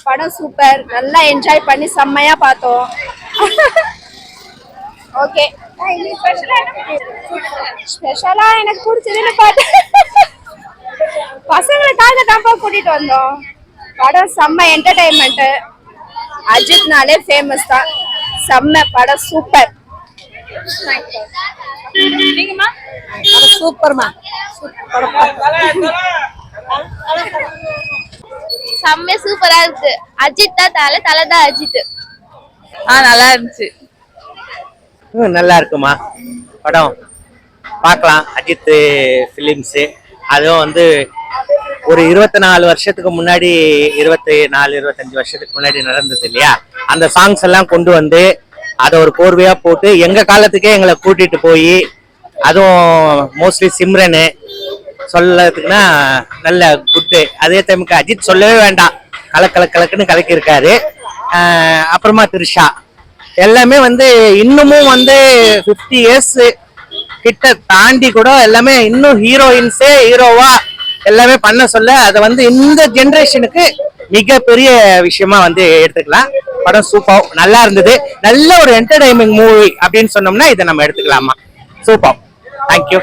படம் சூப்பர், நல்லா என்ஜாய் பண்ணி செம்மையா பார்த்தோம். ஓகே, ஸ்பெஷலா எனக்கு பிடிச்சதுன்னு பாட்டு பசங்களுக்காக தான்ப்பா கூட்டிட்டு வந்தோம். படம் செம்ம என்டர்டைன்மெண்ட். அஜித்னாலே ஃபேமஸ் தான். செம்ம படம், சூப்பர். சூப்பர்மா. செம்ம சூப்பரா இருக்கு. அஜித் தான் தலை தான் அஜித். நல்லா இருந்துச்சு. நல்லா இருக்குமா படம், பார்க்கலாம். அஜித் ஃபிலிம்ஸு அதுவும் வந்து ஒரு 24 வருஷத்துக்கு முன்னாடி, 24-25 வருஷத்துக்கு முன்னாடி நடந்தது இல்லையா, அந்த சாங்ஸ் எல்லாம் கொண்டு வந்து அதை ஒரு கோர்வையா போட்டு எங்க காலத்துக்கே எங்களை கூட்டிட்டு போய், அதுவும் மோஸ்ட்லி சிம்ரனு சொல்லதுக்குன்னா நல்ல குட்டு. அதே டைமுக்கு அஜித் சொல்லவே வேண்டாம், கலக்குன்னு கலக்கியிருக்காரு. அப்புறமா த்ரிஷா எல்லாமே வந்து இன்னமும் வந்து 50 இயர்ஸ் கிட்ட தாண்டி கூட எல்லாமே இன்னும் ஹீரோயின்ஸே ஹீரோவா எல்லாமே பண்ண சொல்ல, அதை வந்து இந்த ஜெனரேஷனுக்கு மிகப்பெரிய விஷயமா வந்து எடுத்துக்கலாம். படம் சூப்பர், நல்லா இருந்தது. நல்ல ஒரு என்டர்டைன்மெண்ட் மூவி அப்படின்னு சொன்னோம்னா இதை நம்ம எடுத்துக்கலாமா. Super, thank you.